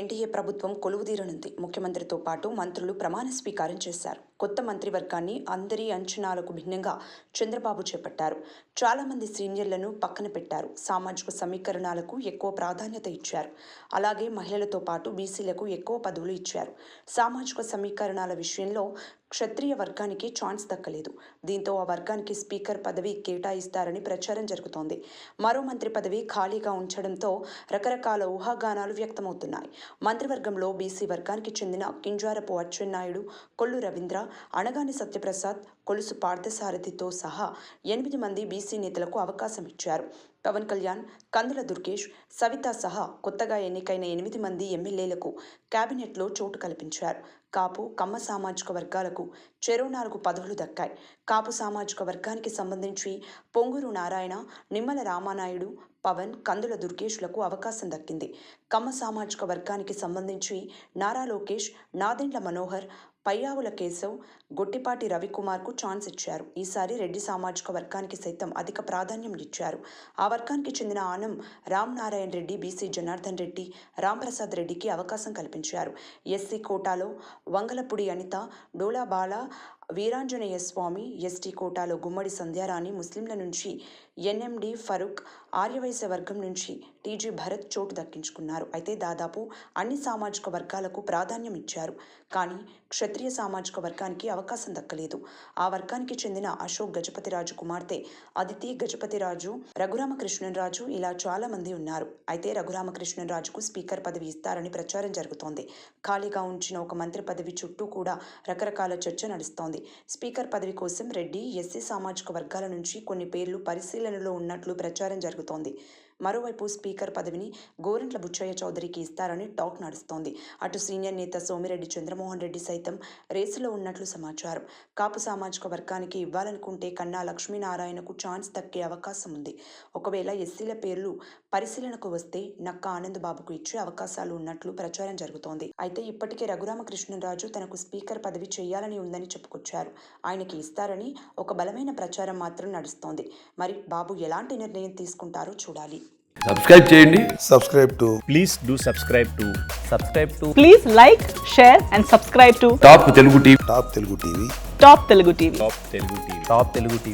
NDA ప్రభుత్వం కొలువుదీరనుంది. ముఖ్యమంత్రితో పాటు మంత్రులు ప్రమాణ స్వీకారం చేశారు. కొత్త మంత్రివర్గాన్ని అందరి అంచనాలకు భిన్నంగా చంద్రబాబు చేపట్టారు. చాలా మంది సీనియర్లను పక్కన పెట్టారు. సామాజిక సమీకరణాలకు ఎక్కువ ప్రాధాన్యత ఇచ్చారు. అలాగే మహిళలతో పాటు బీసీలకు ఎక్కువ పదవులు ఇచ్చారు. సామాజిక సమీకరణాల విషయంలో క్షత్రియ వర్గానికి ఛాన్స్ దక్కలేదు. దీంతో ఆ వర్గానికి స్పీకర్ పదవి కేటాయిస్తారని ప్రచారం జరుగుతోంది. మరో మంత్రి పదవి ఖాళీగా ఉంచడంతో రకరకాల ఊహాగానాలు వ్యక్తమవుతున్నాయి. మంత్రివర్గంలో బీసీ వర్గానికి చెందిన కింజారపు అచ్చెన్నాయుడు, కొల్లు రవీంద్ర, అనగాని సత్యప్రసాద్, కొలుసు పార్థసారథితో సహా 8 మంది బీసీ నేతలకు అవకాశం ఇచ్చారు. పవన్ కళ్యాణ్, కందుల దుర్గేష్, సవిత సహా కొత్తగా ఎన్నికైన 8 మంది ఎమ్మెల్యేలకు కేబినెట్లో చోటు కల్పించారు. కాపు, కమ్మ సామాజిక వర్గాలకు చెరో 4 పదవులు దక్కాయి. కాపు సామాజిక వర్గానికి సంబంధించి పొంగూరు నారాయణ, నిమ్మల రామానాయుడు, పవన్, కందుల దుర్గేష్లకు అవకాశం దక్కింది. కమ్మ సామాజిక వర్గానికి సంబంధించి నారా లోకేష్, నాదెండ్ల మనోహర్, పయ్యావుల కేశవ్, గొట్టిపాటి రవికుమార్కు ఛాన్స్ ఇచ్చారు. ఈసారి రెడ్డి సామాజిక వర్గానికి సైతం అధిక ప్రాధాన్యం ఇచ్చారు. ఆ వర్గానికి చెందిన ఆనం రామనారాయణ రెడ్డి, బీసీ జనార్దన్ రెడ్డి, రాంప్రసాద్ రెడ్డికి అవకాశం కల్పించారు. ఎస్సీ కోటాలో వంగలపూడి అనిత, డోలాబాల వీరాంజనేయ స్వామి, ఎస్టీ కోటాలో గుమ్మడి సంధ్యారాణి, ముస్లింల నుంచి ఎన్ఎండి ఫరూక్, ఆర్యవైశ్య వర్గం నుంచి టీజీ భరత్ చోటు దక్కించుకున్నారు. అయితే దాదాపు అన్ని సామాజిక వర్గాలకు ప్రాధాన్యం ఇచ్చారు. కానీ క్షత్రియ సామాజిక వర్గానికి అవకాశం దక్కలేదు. ఆ వర్గానికి చెందిన అశోక్ గజపతిరాజు కుమార్తె అదితి గజపతిరాజు, రఘురామకృష్ణరాజు ఇలా చాలా మంది ఉన్నారు. అయితే రఘురామకృష్ణరాజుకు స్పీకర్ పదవి ఇస్తారని ప్రచారం జరుగుతోంది. ఖాళీగా ఉంచిన ఒక మంత్రి పదవి చుట్టూ కూడా రకరకాల చర్చ నడుస్తోంది. స్పీకర్ పదవి కోసం రెడ్డి, ఎస్సీ సామాజిక వర్గాల నుంచి కొన్ని పేర్లు పరిశీలనలో ఉన్నట్లు ప్రచారం జరుగుతోంది. మరోవైపు స్పీకర్ పదవిని గోరంట్ల బుచ్చయ్య చౌదరికి ఇస్తారని టాక్ నడుస్తోంది. అటు సీనియర్ నేత సోమిరెడ్డి చంద్రమోహన్ రెడ్డి సైతం రేసులో ఉన్నట్లు సమాచారం. కాపు సామాజిక వర్గానికి ఇవ్వాలనుకుంటే కన్నా లక్ష్మీనారాయణకు ఛాన్స్ దక్కే అవకాశం ఉంది. ఒకవేళ ఎస్సీల పేర్లు పరిశీలనకు వస్తే నక్క ఆనందబాబుకు ఇచ్చే అవకాశాలు ఉన్నట్లు ప్రచారం జరుగుతోంది. అయితే ఇప్పటికే రఘురామకృష్ణరాజు తనకు స్పీకర్ పదవి చేయాలని ఉందని చెప్పుకొచ్చారు. ఆయనకి ఇస్తారని ఒక బలమైన ప్రచారం మాత్రం నడుస్తోంది. మరి బాబు ఎలాంటి నిర్ణయం తీసుకుంటారో చూడాలి. సబ్స్క్రైబ్ చేయండి. Please do subscribe to. Please like, share and subscribe to top Telugu TV. Top Telugu TV. Top Telugu TV.